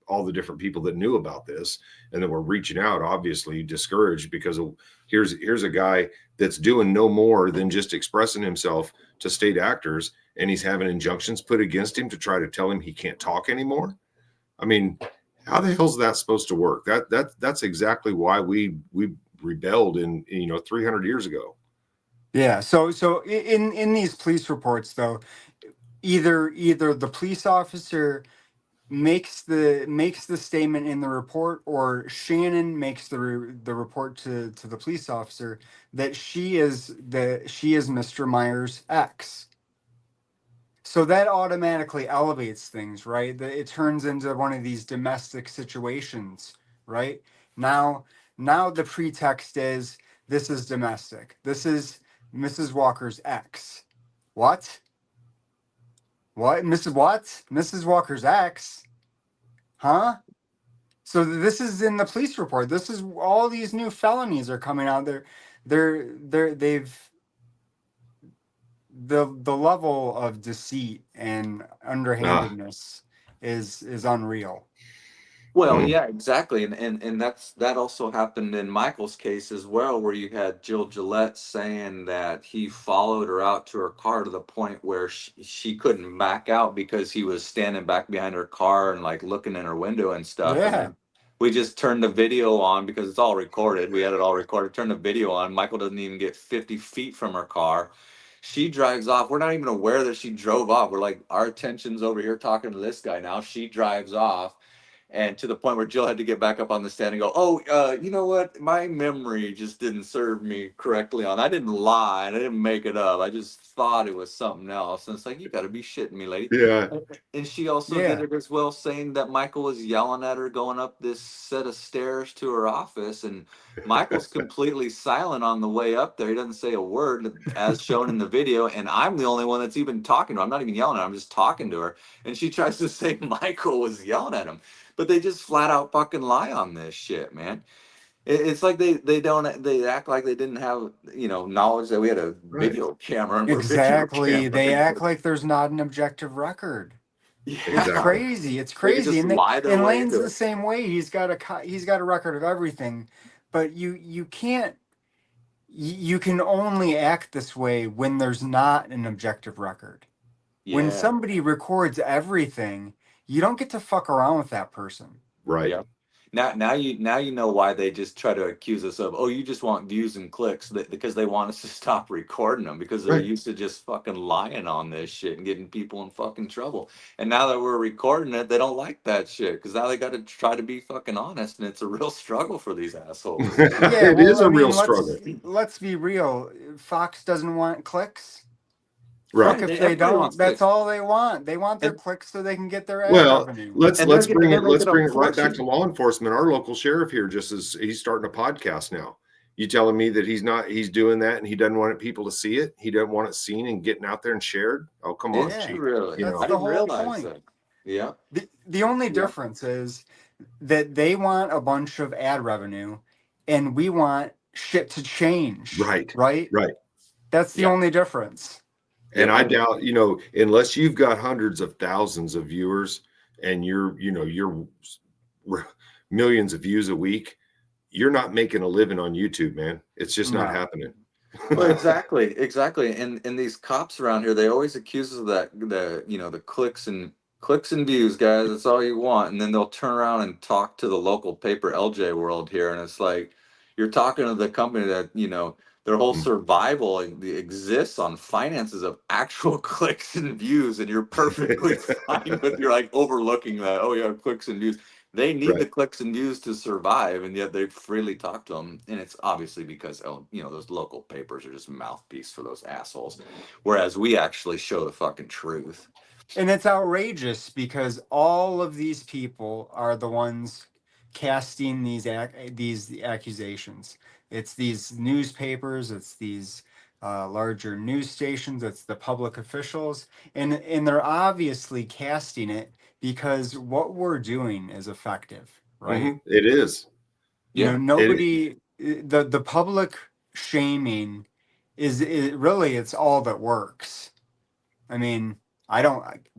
all the different people that knew about this and that were reaching out, obviously discouraged because of here's a guy that's doing no more than just expressing himself to state actors, and he's having injunctions put against him to try to tell him he can't talk anymore. I mean, how the hell is that supposed to work? That's exactly why we rebelled in 300 years ago. Yeah. So in these police reports, though, either the police officer makes the statement in the report, or Shannon makes the report to the police officer that she is Mr. Myers' ex. So that automatically elevates things, right? It turns into one of these domestic situations, right? Now the pretext is this is domestic. This is Mrs. Walker's ex. What? What? Mrs. Walker's ex? Huh? So this is in the police report. This is all these new felonies are coming out. They've the level of deceit and underhandedness is unreal. Well, yeah, exactly. And that also happened in Michael's case as well, where you had Gillett saying that he followed her out to her car to the point where she couldn't back out because he was standing back behind her car and like looking in her window and stuff. And Yeah. then we just turned the video on because it's all recorded. We had it all recorded, turned the video on. Michael doesn't even get 50 feet from her car. She drives off. We're not even aware that she drove off. We're like, our attention's over here talking to this guy now. She drives off. And to the point where Jill had to get back up on the stand and go, "Oh, you know what? My memory just didn't serve me correctly on. I didn't lie. I didn't make it up. I just thought it was something else." And it's like, you got to be shitting me, lady. Yeah. And she also did it as well, saying that Michael was yelling at her going up this set of stairs to her office. And Michael's completely silent on the way up there. He doesn't say a word, as shown in the video. And I'm the only one that's even talking to her. I'm not even yelling at her. I'm just talking to her. And she tries to say Michael was yelling at him. But they just flat out fucking lie on this shit, man. It's like they act like they didn't have knowledge that we had a video camera. And Exactly. They act like there's not an objective record. Yeah. It's crazy. It's crazy. And Lane's the same way. He's got a record of everything, but you can't. You can only act this way when there's not an objective record. Yeah. When somebody records everything, you don't get to fuck around with that person. Right. Yeah. Now you know why they just try to accuse us of, you just want views and clicks, because they want us to stop recording them, because they're used to just fucking lying on this shit and getting people in fucking trouble. And now that we're recording it, they don't like that shit, because now they got to try to be fucking honest, and it's a real struggle for these assholes. Yeah, it is a real struggle. Let's be real. Fox doesn't want clicks. Right. Fuck if they don't. That's all they want. They want their clicks so they can get their ad revenue. Let's bring it right back to law enforcement. Our local sheriff here, he's starting a podcast now. You telling me that he's doing that and he doesn't want people to see it? He doesn't want it seen and getting out there and shared? Oh, come on. Yeah, really. That's the whole point. That. Yeah. The only difference is that they want a bunch of ad revenue and we want shit to change. Right. That's the only difference. And I doubt, unless you've got hundreds of thousands of viewers and you're millions of views a week, you're not making a living on YouTube, man. It's just not happening. Well, exactly. And these cops around here, they always accuse us of the clicks and views, guys. That's all you want. And then they'll turn around and talk to the local paper, LJ World here, and it's like you're talking to the company that their whole survival exists on finances of actual clicks and views, and you're perfectly fine with you're like overlooking that. Oh yeah, clicks and views. They need the clicks and views to survive, and yet they freely talk to them. And it's obviously because those local papers are just mouthpiece for those assholes, whereas we actually show the fucking truth. And it's outrageous because all of these people are the ones casting these accusations. It's these newspapers, it's these larger news stations, it's the public officials, and they're obviously casting it because what we're doing is effective, right? Mm-hmm. It is. Nobody, the public shaming is really, it's all that works. I mean,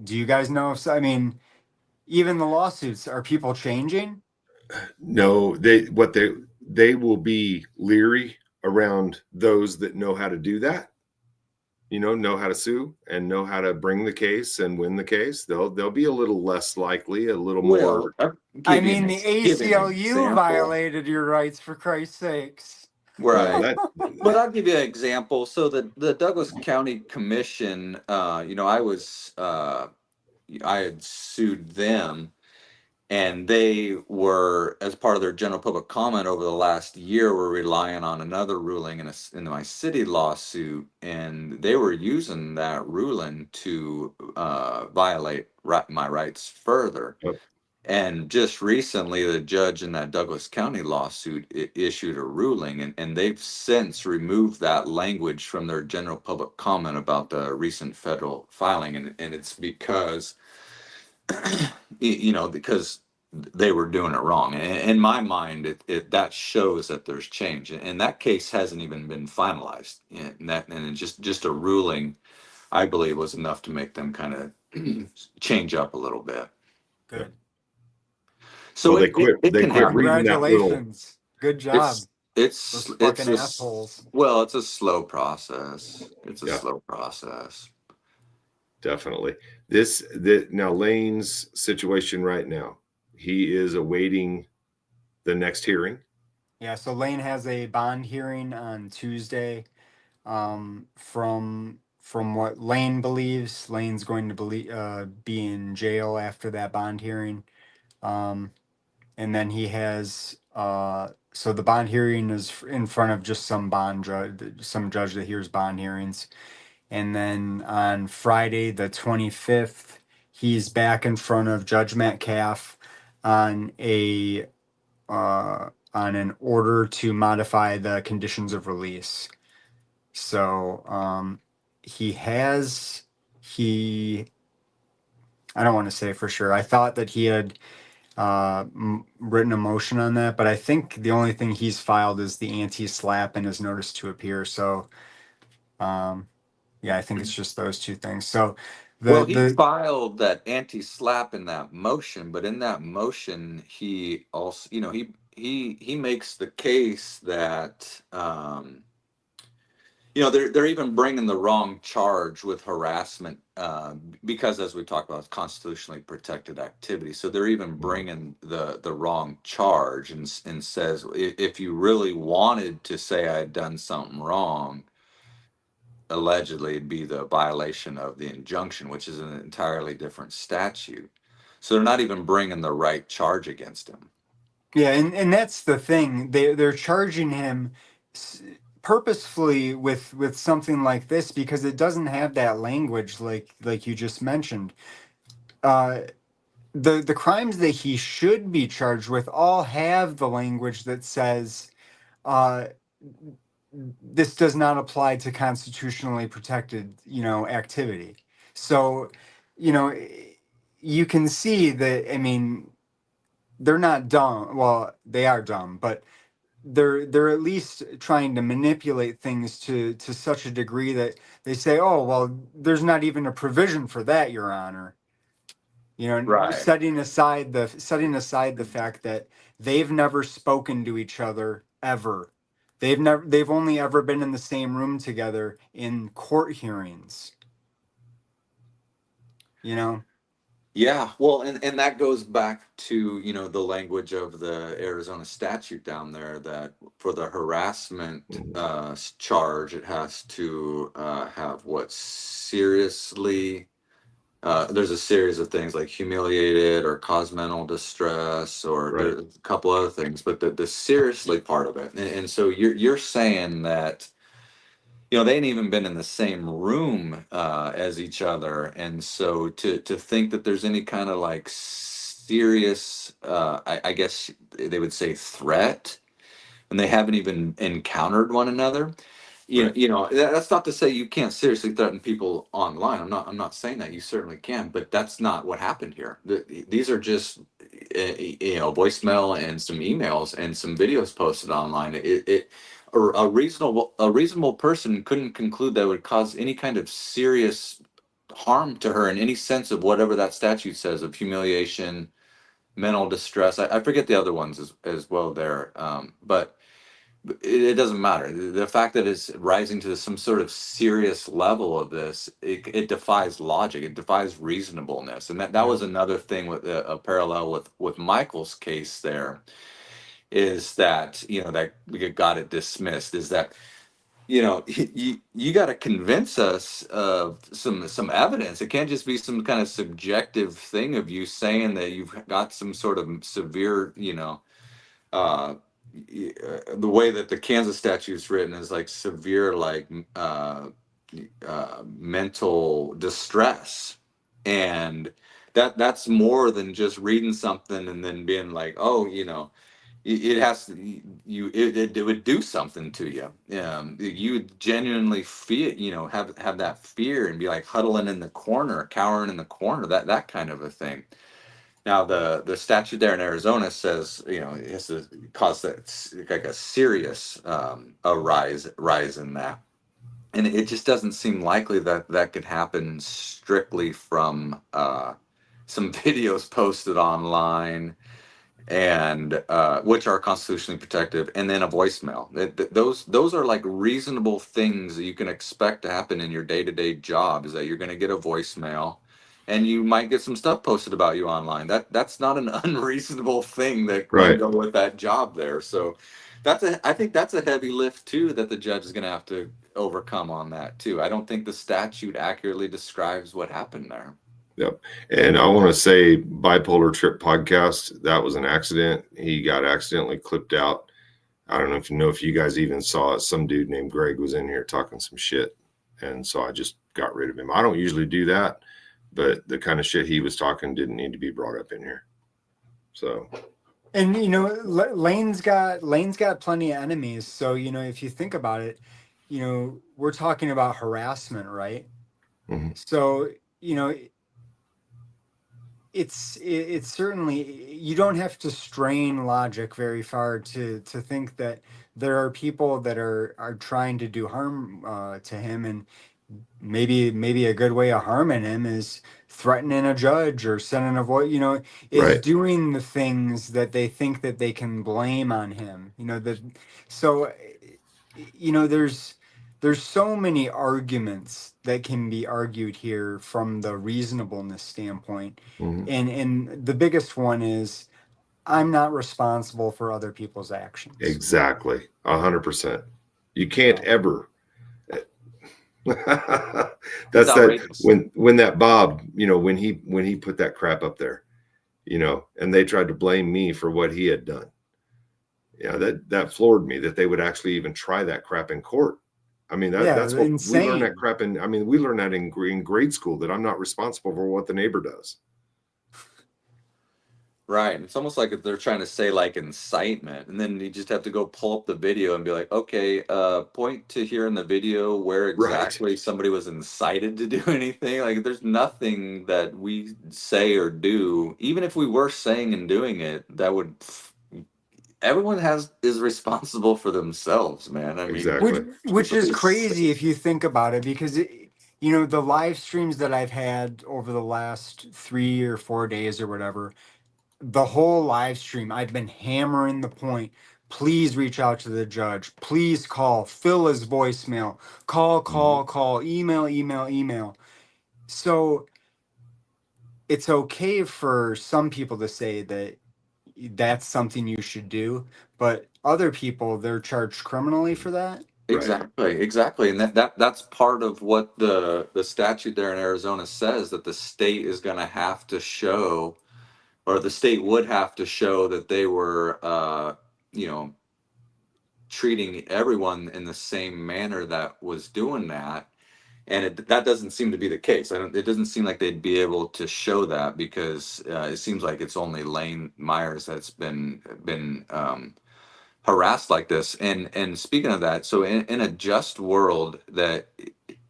do you guys know even the lawsuits, are people changing? No, they will be leery around those that know how to do that. Know how to sue and know how to bring the case and win the case. They'll be a little less likely, a little more. I mean, the give you an ACLU example. violated your rights, for Christ's sakes. Right. But I'll give you an example. So the Douglas County Commission, I had sued them, and they were, as part of their general public comment over the last year, were relying on another ruling in my city lawsuit, and they were using that ruling to violate my rights further. Yep. And just recently, the judge in that Douglas County lawsuit issued a ruling, and they've since removed that language from their general public comment about the recent federal filing, and it's because because they were doing it wrong. In my mind, that shows that there's change, and that case hasn't even been finalized. And just a ruling, I believe, was enough to make them kind of change up a little bit. Good. So well, they quit reading that little. Congratulations. Good job. It's fucking assholes. Well, it's a slow process. Slow process. Definitely. Now Lane's situation right now, he is awaiting the next hearing. Yeah, so Lane has a bond hearing on Tuesday. From what Lane believes, Lane's going to be in jail after that bond hearing. And then he has so the bond hearing is in front of just some judge that hears bond hearings. And then on Friday, the 25th, he's back in front of Judge Metcalf on an order to modify the conditions of release. So I don't want to say for sure. I thought that he had written a motion on that, but I think the only thing he's filed is the anti-slap and his notice to appear. So yeah, I think it's just those two things. So he filed that anti-slap in that motion, but in that motion, he also, he makes the case that, they're even bringing the wrong charge with harassment because, as we talked about, it's constitutionally protected activity. So they're even bringing the wrong charge and says, if you really wanted to say I had done something wrong, allegedly it'd be the violation of the injunction, which is an entirely different statute. So they're not even bringing the right charge against him. Yeah, and that's the thing. They're charging him purposefully with something like this because it doesn't have that language like you just mentioned. The crimes that he should be charged with all have the language that says this does not apply to constitutionally protected, activity. So, you can see that, I mean, they're not dumb. Well, they are dumb, but they're at least trying to manipulate things to such a degree that they say, oh, well, there's not even a provision for that, Your Honor. Right. Setting aside the fact that they've never spoken to each other ever. They've only ever been in the same room together in court hearings. Yeah, well, and that goes back to, the language of the Arizona statute down there that for the harassment charge, it has to have seriously, there's a series of things like humiliated or cause mental distress or Right. there's a couple other things, but the seriously part of it. And so you're saying that, they ain't even been in the same room as each other. And so to think that there's any kind of like serious, I guess they would say threat, and they haven't even encountered one another. That's not to say you can't seriously threaten people online. I'm not saying that. You certainly can, but that's not what happened here. These are just, voicemail and some emails and some videos posted online. A reasonable person couldn't conclude that would cause any kind of serious harm to her in any sense of whatever that statute says of humiliation, mental distress. I forget the other ones as well there. But it doesn't matter. The fact that it's rising to some sort of serious level of this, it defies logic. It defies reasonableness. And that was another thing with a parallel with Michael's case there, is that, that we got it dismissed, is that, you got to convince us of some evidence. It can't just be some kind of subjective thing of you saying that you've got some sort of severe, the way that the Kansas statute is written is like severe, like mental distress, and that's more than just reading something and then being like, oh, it has to, it would do something to you. You would genuinely feel, have that fear and be like huddling in the corner, cowering in the corner, that kind of a thing. Now, the statute there in Arizona says, it has to cause that like a serious rise in that, and it just doesn't seem likely that could happen strictly from some videos posted online, and which are constitutionally protected, and then a voicemail. Those are like reasonable things that you can expect to happen in your day-to-day job. Is that you're going to get a voicemail, and you might get some stuff posted about you online. That's not an unreasonable thing that can go with that job there. So I think that's a heavy lift too that the judge is going to have to overcome on that too. I don't think the statute accurately describes what happened there. Yep. And I want to say Bipolar Trip podcast, that was an accident. He got accidentally clipped out. I don't know if you guys even saw it. Some dude named Greg was in here talking some shit. And so I just got rid of him. I don't usually do that, but the kind of shit he was talking didn't need to be brought up in here. So. And, Lane's got plenty of enemies. So, if you think about it, we're talking about harassment, right? Mm-hmm. So, it's certainly, you don't have to strain logic very far to think that there are people that are trying to do harm to him, and maybe a good way of harming him is threatening a judge or sending a voice, is doing the things that they think that they can blame on him. There's so many arguments that can be argued here from the reasonableness standpoint. Mm-hmm. And the biggest one is, I'm not responsible for other people's actions. Exactly. 100%. You can't ever. That's that when that Bob, when he put that crap up there, and they tried to blame me for what he had done. Yeah, that floored me that they would actually even try that crap in court. I mean, that's what insane. We learned that crap we learned that in grade school, that I'm not responsible for what the neighbor does. Right. It's almost like if they're trying to say like incitement, and then you just have to go pull up the video and be like, okay, point to here in the video where exactly somebody was incited to do anything. Like, there's nothing that we say or do, even if we were saying and doing it, that would. Everyone is responsible for themselves, man. I mean, which is crazy if you think about it, because the live streams that I've had over the last 3 or 4 days or whatever, the whole live stream, I've been hammering the point. Please reach out to the judge. Please call. Fill his voicemail. Call. Email. So it's okay for some people to say that that's something you should do, but other people, they're charged criminally for that. Exactly. And that's part of what the statute there in Arizona says, that the state is going to have to show, or the state would have to show, that they were treating everyone in the same manner that was doing that. And that doesn't seem to be the case. It doesn't seem like they'd be able to show that, because it seems like it's only Lane Myers that's been harassed like this. And speaking of that, so in a just world, that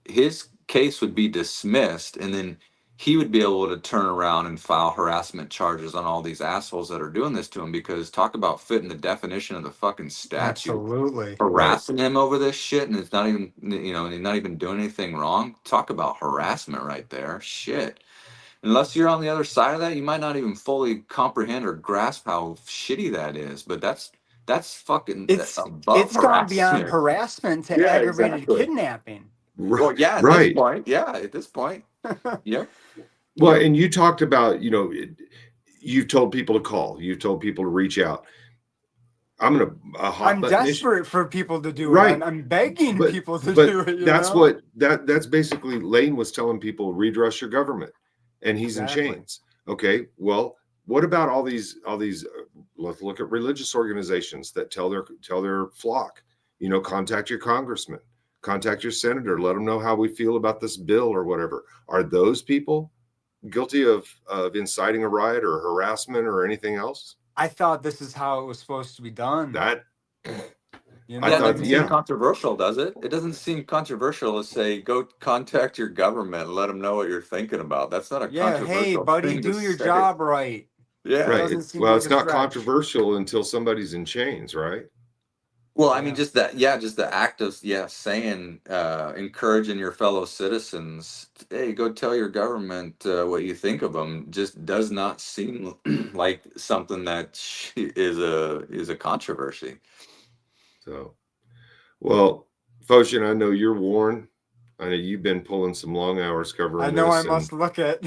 his case would be dismissed, and then he would be able to turn around and file harassment charges on all these assholes that are doing this to him, because talk about fitting the definition of the fucking statute. Absolutely. Harassing him over this shit, and it's not even, you know, and he's not even doing anything wrong. Talk about harassment right there. Shit. Unless you're on the other side of that, you might not even fully comprehend or grasp how shitty that is. But that's fucking It's above gone beyond harassment. harassment to Yeah, aggravated exactly. kidnapping. Well, yeah, at Right. this point. Yeah, at this point. Yep. Well, and you talked about, you know, you've told people to call, you've told people to reach out. I'm desperate for people to do Right. it. I'm begging people to but do it. that's what that's basically Lane was telling people, redress your government, and he's Exactly. in chains. Okay, well, what about all these let's look at religious organizations that tell their flock, you know, contact your congressman, contact your senator, let them know how we feel about this bill or whatever. Are those people guilty of inciting a riot or harassment or anything else? I thought this is how it was supposed to be done. That You That know, doesn't seem controversial, does it? It doesn't seem controversial to say, go contact your government and let them know what you're thinking about. That's not a controversial hey, buddy, thing to do your say. job right. Yeah. right. doesn't seem Well, like it's a not stretch. controversial until somebody's in chains, right? Well, I mean, just the act of saying, encouraging your fellow citizens, hey, go tell your government what you think of them, just does not seem like something that is a controversy. So, well, Phocion, I know you're worn. I know you've been pulling some long hours covering I know this, I must look it.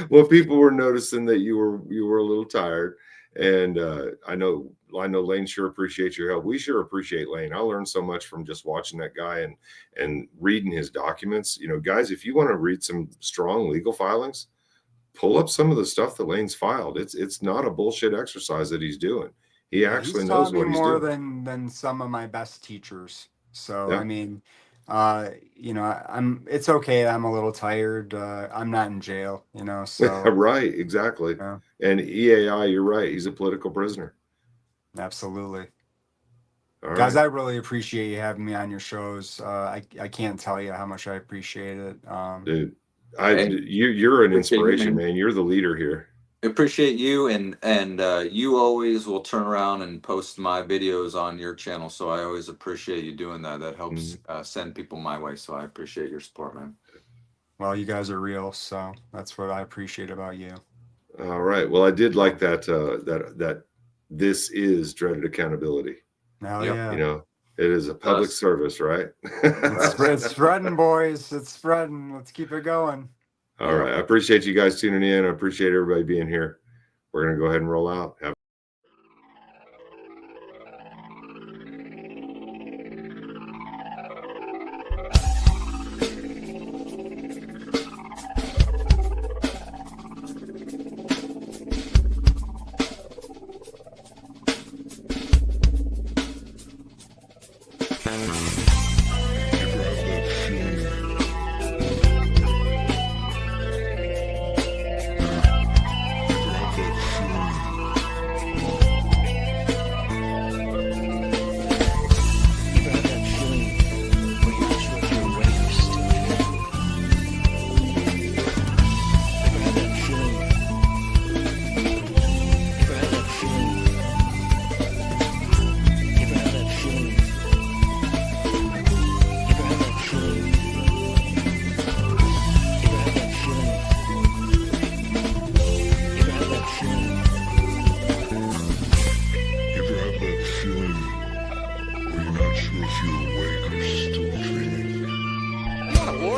well, people were noticing that you were a little tired, and I know Lane sure appreciates your help. We sure appreciate Lane. I learned so much from just watching that guy and reading his documents. You know, guys, if you want to read some strong legal filings, pull up some of the stuff that Lane's filed. It's not a bullshit exercise that he's doing. He actually knows what he's more doing. than some of my best teachers. So Yeah. I mean, you know, it's okay. I'm a little tired. I'm not in jail, you know. So Right, exactly. Yeah. And EAI, you're right. He's a political prisoner. Absolutely. All Guys, right. I really appreciate you having me on your shows. I can't tell you how much I appreciate it. Dude, Hey, you're an appreciate you, inspiration, man. man. You're the leader here. I appreciate you, and you always will turn around and post my videos on your channel, so I always appreciate you doing that. That helps send people my way, so I appreciate your support, man. Well, you guys are real, so that's what I appreciate about you. All right. Well, I did like that that this is dreaded accountability. Hell Yep. yeah. You know, it is a public service, right? It's spreading, boys. It's spreading. Let's keep it going. All right. I appreciate you guys tuning in. I appreciate everybody being here. We're going to go ahead and roll out. Have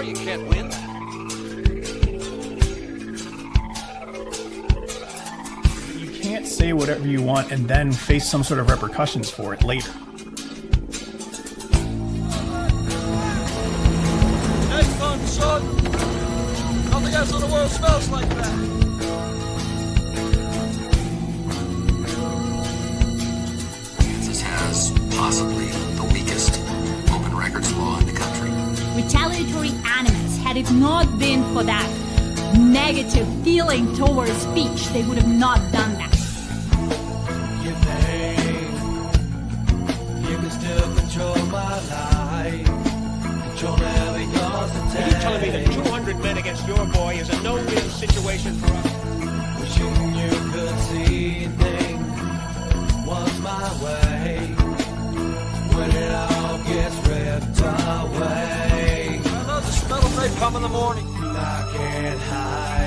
You can't win that. You can't say whatever you want and then face some sort of repercussions for it later. Next time, son. Nothing else in the world smells like that. Kansas has possibly the weakest open records law in the country. Retaliatory animus, had it not been for that negative feeling towards speech, they would have not done that. You think you can still control my life, control every thought that telling me that 200 men against your boy is a no-win situation for us. Wishing you could see things was my way. When it all gets ripped away, I love the smell of napalm in the morning. I can't hide.